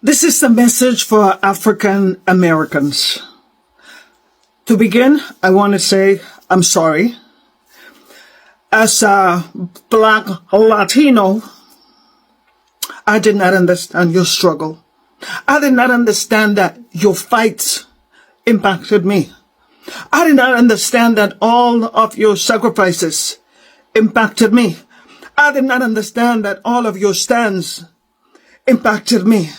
This is the message for African Americans. To begin, I want to say I'm sorry. As a Black Latino, I did not understand your struggle. I did not understand that your fights impacted me. I did not understand that all of your sacrifices impacted me. I did not understand that all of your stands impacted me.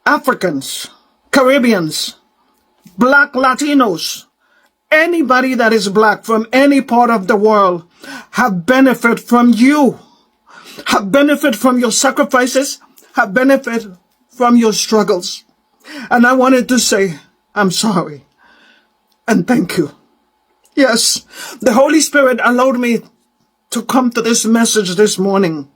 Africans, Caribbeans, Black Latinos, anybody that is Black from any part of the world have benefit from you, have benefit from your sacrifices, have benefit from your struggles. And I wanted to say, I'm sorry and thank you. Yes, the Holy Spirit allowed me to come to this message this morning,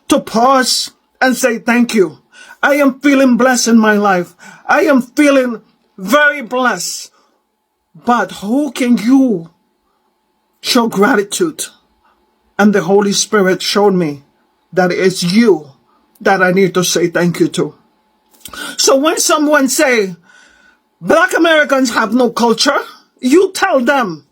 to pause and say thank you. I am feeling blessed in my life. I am feeling very blessed. But who can you show gratitude? And the Holy Spirit showed me that it's you that I need to say thank you to. So when someone say, Black Americans have no culture, you tell them,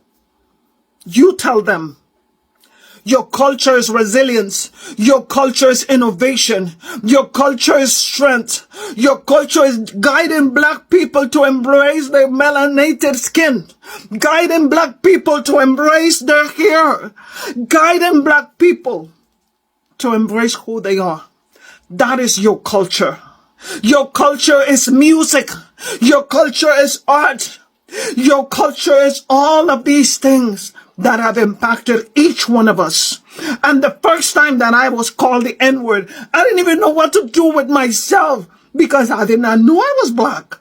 your culture is resilience. Your culture is innovation. Your culture is strength. Your culture is guiding Black people to embrace their melanated skin. Guiding Black people to embrace their hair. Guiding Black people to embrace who they are. That is your culture. Your culture is music. Your culture is art. Your culture is all of these things that have impacted each one of us. And the first time that I was called the N-word, I didn't even know what to do with myself because I did not know I was Black.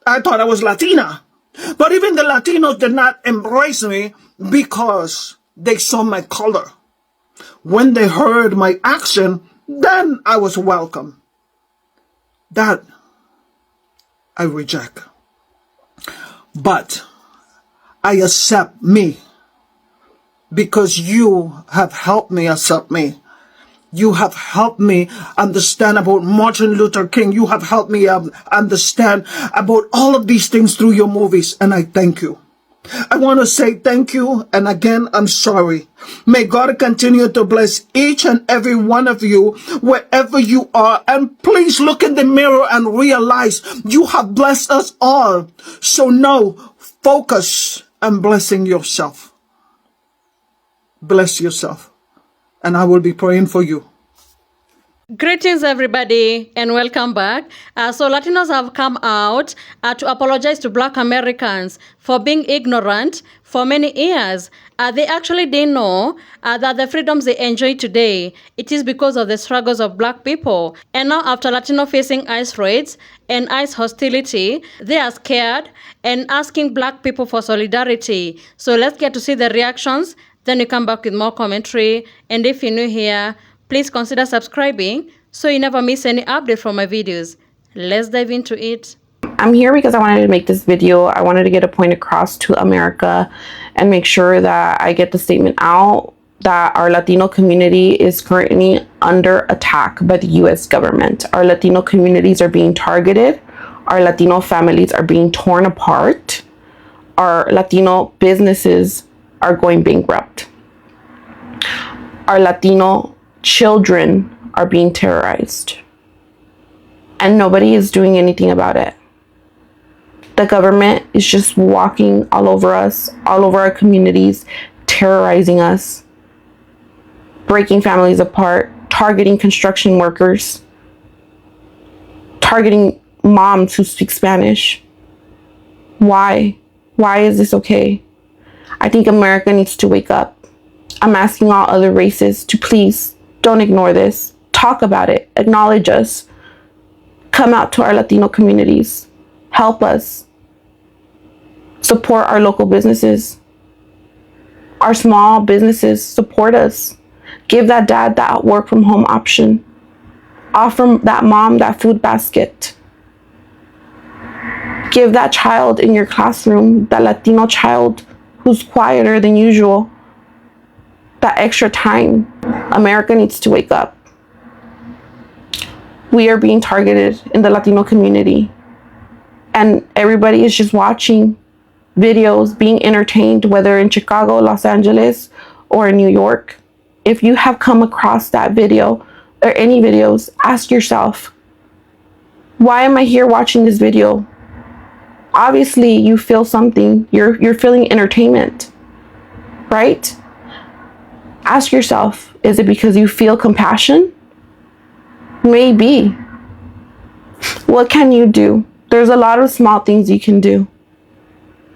I thought I was Latina. But even the Latinos did not embrace me because they saw my color. When they heard my accent, then I was welcome. That I reject. But I accept me because you have helped me accept me. You have helped me understand about Martin Luther King. You have helped me understand about all of these things through your movies, and I thank you. I want to say thank you, and again, I'm sorry. May God continue to bless each and every one of you, wherever you are, and please look in the mirror and realize you have blessed us all. So now, focus on blessing yourself. Bless yourself, and I will be praying for you. Greetings, everybody, and welcome back. So Latinos have come out to apologize to Black Americans for being ignorant for many years. They actually didn't know that the freedoms they enjoy today, it is because of the struggles of Black people. And now after Latino facing ICE raids and ICE hostility, they are scared and asking Black people for solidarity. So let's get to see the reactions. Then we come back with more commentary. And if you're new here, please consider subscribing so you never miss any update from my videos. Let's dive into it. I'm here because I wanted to make this video. I wanted to get a point across to America and make sure that I get the statement out that our Latino community is currently under attack by the US government. Our Latino communities are being targeted. Our Latino families are being torn apart. Our Latino businesses are going bankrupt. Our Latino children are being terrorized. And nobody is doing anything about it. The government is just walking all over us, all over our communities, terrorizing us, breaking families apart, targeting construction workers, targeting moms who speak Spanish. Why? Why is this okay? I think America needs to wake up. I'm asking all other races to please don't ignore this. Talk about it. Acknowledge us. Come out to our Latino communities. Help us. Support our local businesses. Our small businesses, support us. Give that dad that work from home option. Offer that mom that food basket. Give that child in your classroom, that Latino child who's quieter than usual, that extra time. America needs to wake up. we are being targeted in the Latino community. And everybody is just watching videos, being entertained, whether in Chicago, Los Angeles, or in New York. If you have come across that video or any videos, ask yourself, why am I here watching this video? Obviously, you feel something. You're feeling entertainment, right? Ask yourself, is it because you feel compassion? Maybe. What can you do? There's a lot of small things you can do.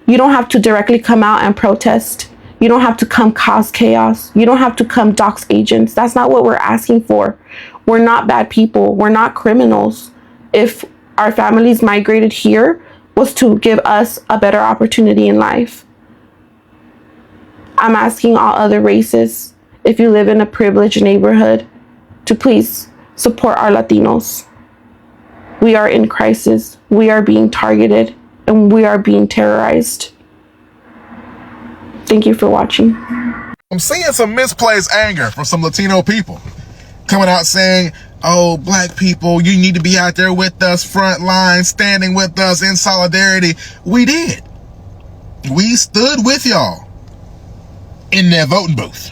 You don't have to directly come out and protest. You don't have to come cause chaos. You don't have to come dox agents. That's not what we're asking for. We're not bad people. We're not criminals. If our families migrated here was to give us a better opportunity in life. I'm asking all other races, if you live in a privileged neighborhood, to please support our Latinos. We are in crisis. We are being targeted and we are being terrorized. Thank you for watching. I'm seeing some misplaced anger from some Latino people coming out saying, oh, black people, you need to be out there with us, front line, standing with us in solidarity. We did. We stood with y'all in that voting booth.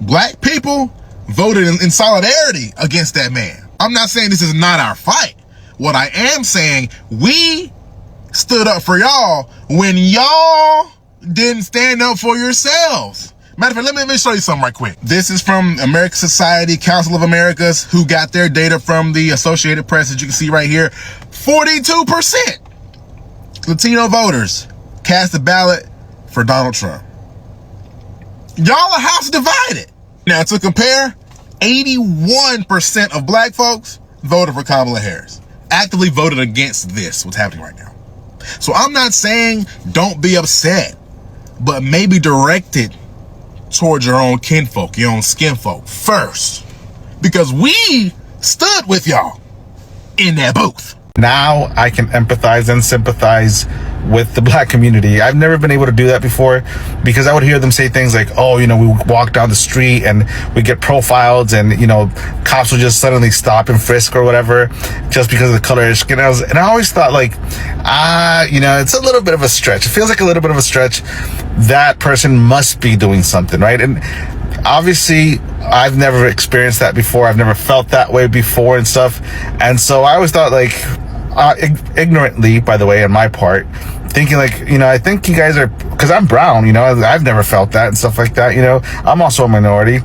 Black people voted in solidarity against that man. I'm not saying this is not our fight. What I am saying, we stood up for y'all when y'all didn't stand up for yourselves. Matter of fact, let me show you something right quick. This is from American Society, Council of Americas, who got their data from the Associated Press, as you can see right here. 42% Latino voters cast a ballot for Donald Trump. Y'all are house divided. Now, to compare, 81% of black folks voted for Kamala Harris. Actively voted against this, what's happening right now. So I'm not saying don't be upset, but maybe direct it towards your own kinfolk, your own skinfolk first. Because we stood with y'all in that booth. Now I can empathize and sympathize with the black community. I've never been able to do that before because I would hear them say things like, oh, you know, we walk down the street and we get profiled and, you know, cops will just suddenly stop and frisk or whatever just because of the color of their skin. And I always thought like, you know, it's a little bit of a stretch. It feels like a little bit of a stretch. That person must be doing something, right? And obviously I've never experienced that before. I've never felt that way before and stuff. And so I always thought like, ignorantly, by the way, on my part, thinking like, you know, I think you guys are, because I'm brown, you know, I've never felt that and stuff like that, you know, I'm also a minority.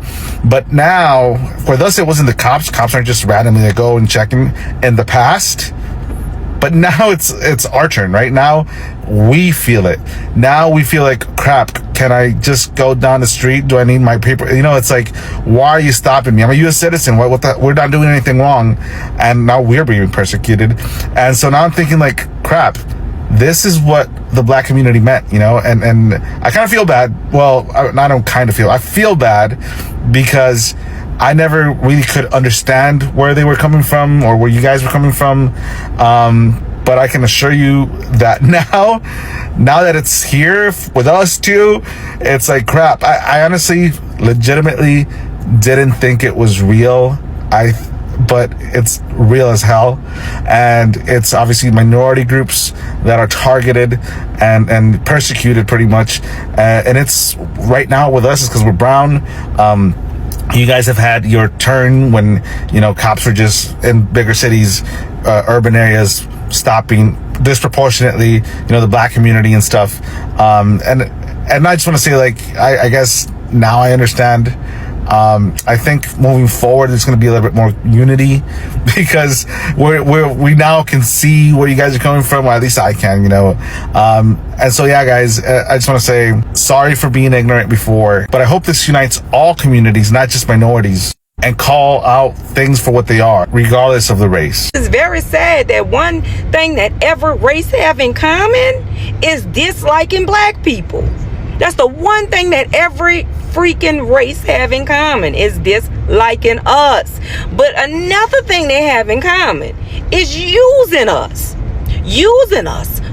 But now, for us, it wasn't the cops. Cops aren't just randomly to go and checking in the past. But now it's our turn, right? Now we feel it. Now we feel like, crap, can I just go down the street? Do I need my paper? You know, it's like, why are you stopping me? I'm a U.S. citizen. We're not doing anything wrong. And now we're being persecuted. And so now I'm thinking like, crap, this is what the black community meant, you know? And I kind of feel bad. Well, I don't kind of feel. I feel bad because I never really could understand where they were coming from or where you guys were coming from. But I can assure you that now that it's here with us too, it's like, crap. I honestly, legitimately didn't think it was real. But it's real as hell. And it's obviously minority groups that are targeted and persecuted pretty much. And it's right now with us is because we're brown. You guys have had your turn when, you know, cops were just in bigger cities, urban areas, stopping disproportionately, you know, the black community and stuff. And I just want to say, like, I guess now I understand. I think moving forward, there's going to be a little bit more unity because we now can see where you guys are coming from, or at least I can, you know. And so, yeah, guys, I just want to say sorry for being ignorant before, but I hope this unites all communities, not just minorities, and call out things for what they are, regardless of the race. It's very sad that one thing that every race have in common is disliking black people. That's the one thing that every freaking race have in common is disliking us. But another thing they have in common is using us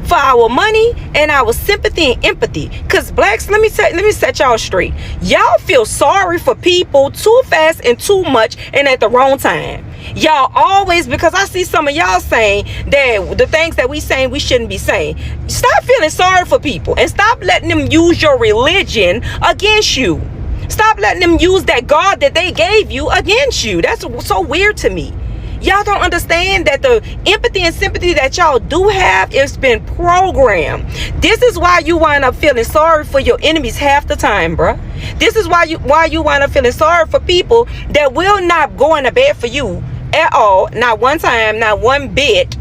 for our money and our sympathy and empathy. Because blacks, let me set y'all straight. Y'all feel sorry for people too fast and too much and at the wrong time. Y'all always, because I see some of y'all saying that the things that we saying we shouldn't be saying. Stop feeling sorry for people and stop letting them use your religion against you. Stop letting them use that God that they gave you against you. That's so weird to me. Y'all don't understand that the empathy and sympathy that y'all do have is been programmed. This is why you wind up feeling sorry for your enemies half the time, bruh. This is why you wind up feeling sorry for people that will not go into bed for you at all. Not one time, not one bit.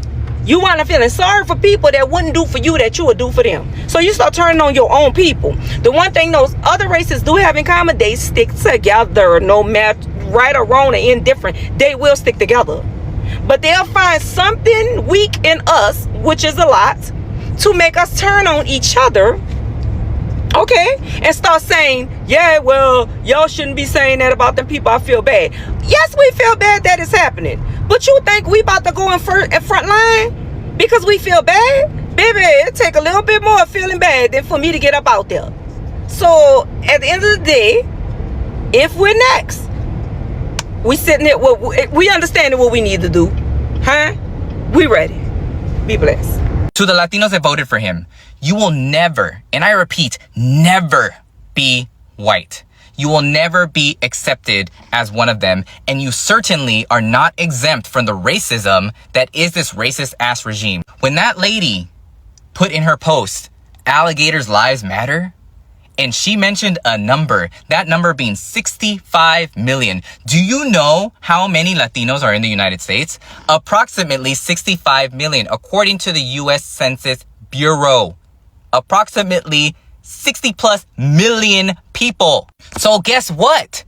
You wind up feeling sorry for people that wouldn't do for you that you would do for them. So you start turning on your own people. The one thing those other races do have in common, they stick together. No matter right or wrong or indifferent, they will stick together. But they'll find something weak in us, which is a lot, to make us turn on each other, okay? And start saying, yeah, well, y'all shouldn't be saying that about them people. I feel bad. Yes, we feel bad that it's happening. But you think we about to go in front line because we feel bad? Baby, it take a little bit more feeling bad than for me to get up out there. So, at the end of the day, if we're next, we sitting there, we understand what we need to do. Huh? We ready. Be blessed. To the Latinos that voted for him, you will never, and I repeat, never be white. You will never be accepted as one of them. And you certainly are not exempt from the racism that is this racist ass regime. When that lady put in her post, alligators' lives matter, and she mentioned a number, that number being 65 million. Do you know how many Latinos are in the United States? Approximately 65 million, according to the U.S. Census Bureau. Approximately 60 plus million people. So guess what?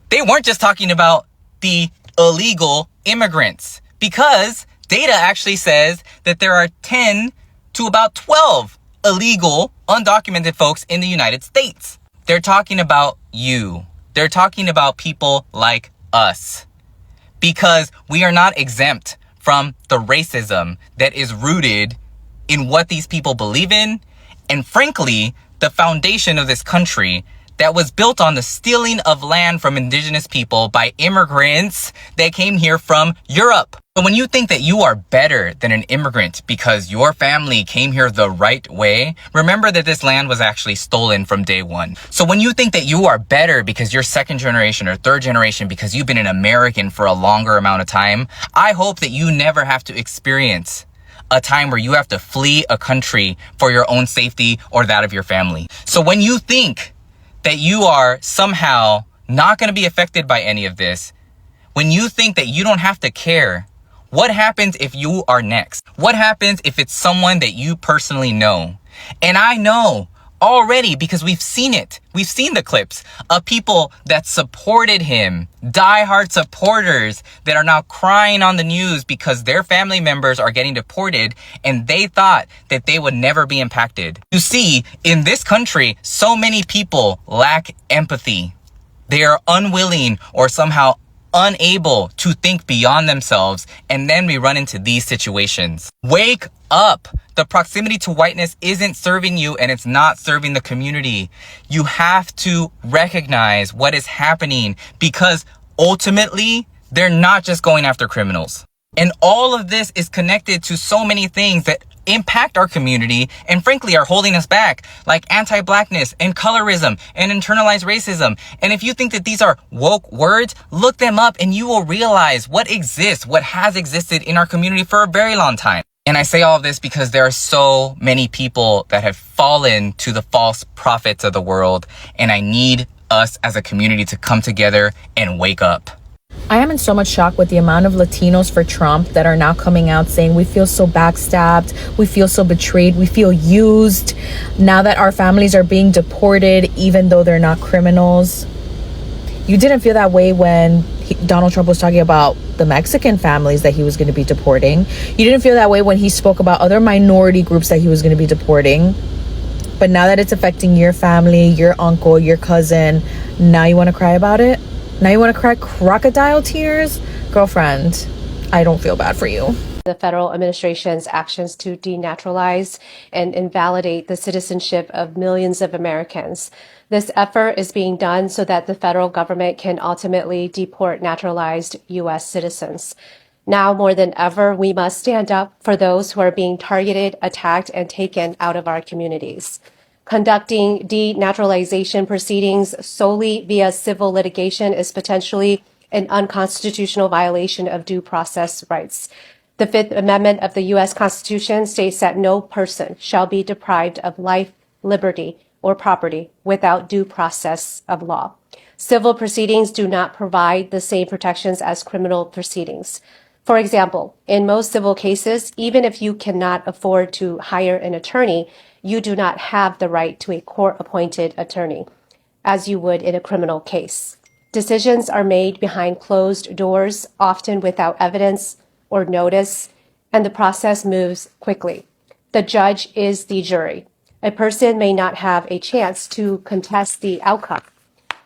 They weren't just talking about the illegal immigrants, because data actually says that there are 10 to about 12 illegal, undocumented folks in the United States. They're talking about you. They're talking about people like us, because we are not exempt from the racism that is rooted in what these people believe in, and frankly, the foundation of this country that was built on the stealing of land from indigenous people by immigrants that came here from Europe. So when you think that you are better than an immigrant because your family came here the right way, remember that this land was actually stolen from day one. So when you think that you are better because you're second generation or third generation because you've been an American for a longer amount of time, I hope that you never have to experience a time where you have to flee a country for your own safety or that of your family. So when you think that you are somehow not going to be affected by any of this, when you think that you don't have to care, what happens if you are next? What happens if it's someone that you personally know? And I know already, because we've seen it. We've seen the clips of people that supported him, diehard supporters that are now crying on the news because their family members are getting deported and they thought that they would never be impacted. You see, in this country, so many people lack empathy. They are unwilling or somehow unable to think beyond themselves, and then we run into these situations. Wake up! The proximity to whiteness isn't serving you, and it's not serving the community. You have to recognize what is happening, because ultimately, they're not just going after criminals. And all of this is connected to so many things that impact our community and frankly are holding us back, like anti-blackness and colorism and internalized racism. And if you think that these are woke words, look them up and you will realize what exists, what has existed in our community for a very long time. And I say all of this because there are so many people that have fallen to the false prophets of the world, and I need us as a community to come together and wake up. I am in so much shock with the amount of Latinos for Trump that are now coming out saying we feel so backstabbed, we feel so betrayed, we feel used now that our families are being deported even though they're not criminals. You didn't feel that way when Donald Trump was talking about the Mexican families that he was going to be deporting. You didn't feel that way when he spoke about other minority groups that he was going to be deporting. But now that it's affecting your family, your uncle, your cousin, now you want to cry about it? Now you want to cry crocodile tears? Girlfriend, I don't feel bad for you. the federal administration's actions to denaturalize and invalidate the citizenship of millions of Americans. This effort is being done so that the federal government can ultimately deport naturalized U.S. citizens. Now more than ever, we must stand up for those who are being targeted, attacked, and taken out of our communities. Conducting denaturalization proceedings solely via civil litigation is potentially an unconstitutional violation of due process rights. The Fifth Amendment of the U.S. Constitution states that no person shall be deprived of life, liberty, or property without due process of law. Civil proceedings do not provide the same protections as criminal proceedings. For example, in most civil cases, even if you cannot afford to hire an attorney, you do not have the right to a court-appointed attorney, as you would in a criminal case. Decisions are made behind closed doors, often without evidence or notice, and the process moves quickly. The judge is the jury. A person may not have a chance to contest the outcome.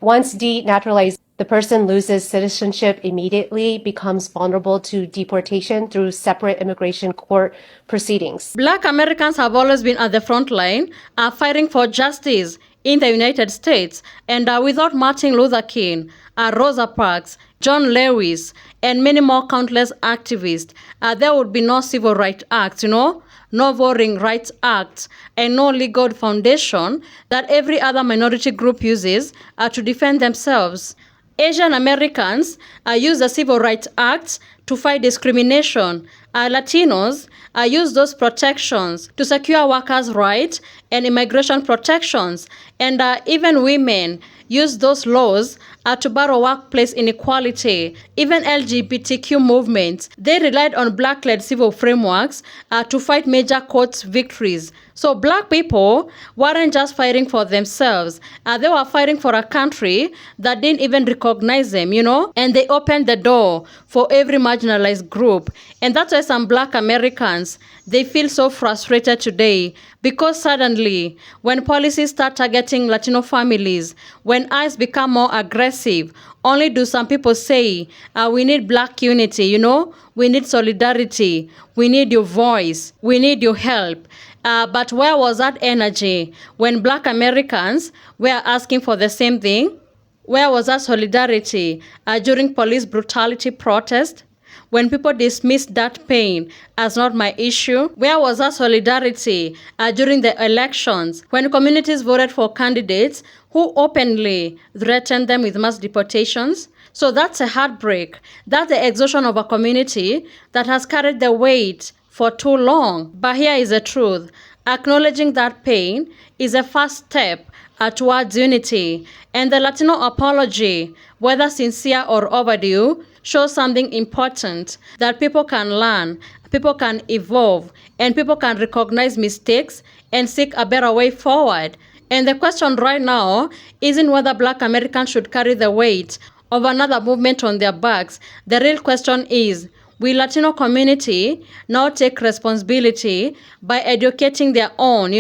Once denaturalized, the person loses citizenship immediately, becomes vulnerable to deportation through separate immigration court proceedings. Black Americans have always been at the front line, fighting for justice in the United States. And without Martin Luther King, Rosa Parks, John Lewis, and many more countless activists, there would be no civil rights acts, no voting rights acts, and no legal foundation that every other minority group uses to defend themselves. Asian Americans use the Civil Rights Acts to fight discrimination. Latinos use those protections to secure workers' rights and immigration protections. And even women use those laws to battle workplace inequality. Even LGBTQ movements, they relied on Black-led civil frameworks to fight major courts' victories. So Black people weren't just fighting for themselves. They were fighting for a country that didn't even recognize them, and they opened the door for every marginalized group. And that's why some Black Americans, they feel so frustrated today, because suddenly, when policies start targeting Latino families, when ICE become more aggressive, only do some people say, we need Black unity, we need solidarity, we need your voice, we need your help. But where was that energy when Black Americans were asking for the same thing? Where was that solidarity during police brutality protest? When people dismissed that pain as not my issue? Where was that solidarity during the elections when communities voted for candidates who openly threatened them with mass deportations? So that's a heartbreak. That's the exhaustion of a community that has carried the weight for too long. But here is the truth. Acknowledging that pain is a first step towards unity. And the Latino apology, whether sincere or overdue, shows something important, that people can learn, people can evolve, and people can recognize mistakes and seek a better way forward. And the question right now isn't whether Black Americans should carry the weight of another movement on their backs. The real question is, will Latino community now take responsibility by educating their own,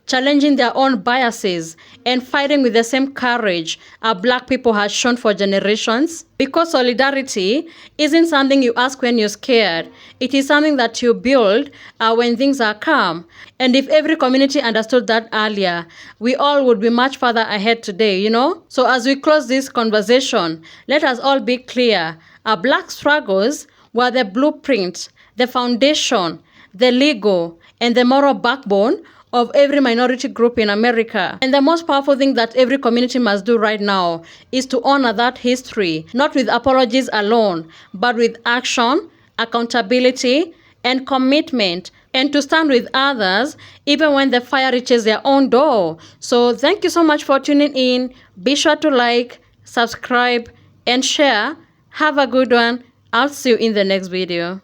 challenging their own biases and fighting with the same courage Black people have shown for generations? Because solidarity isn't something you ask when you're scared. It is something that you build when things are calm. And if every community understood that earlier, we all would be much further ahead today, So as we close this conversation, let us all be clear. Black struggles were the blueprint, the foundation, the legal, and the moral backbone of every minority group in America. And the most powerful thing that every community must do right now is to honor that history, not with apologies alone, but with action, accountability, and commitment, and to stand with others even when the fire reaches their own door. So thank you so much for tuning in. Be sure to like, subscribe, and share. Have a good one. I'll see you in the next video.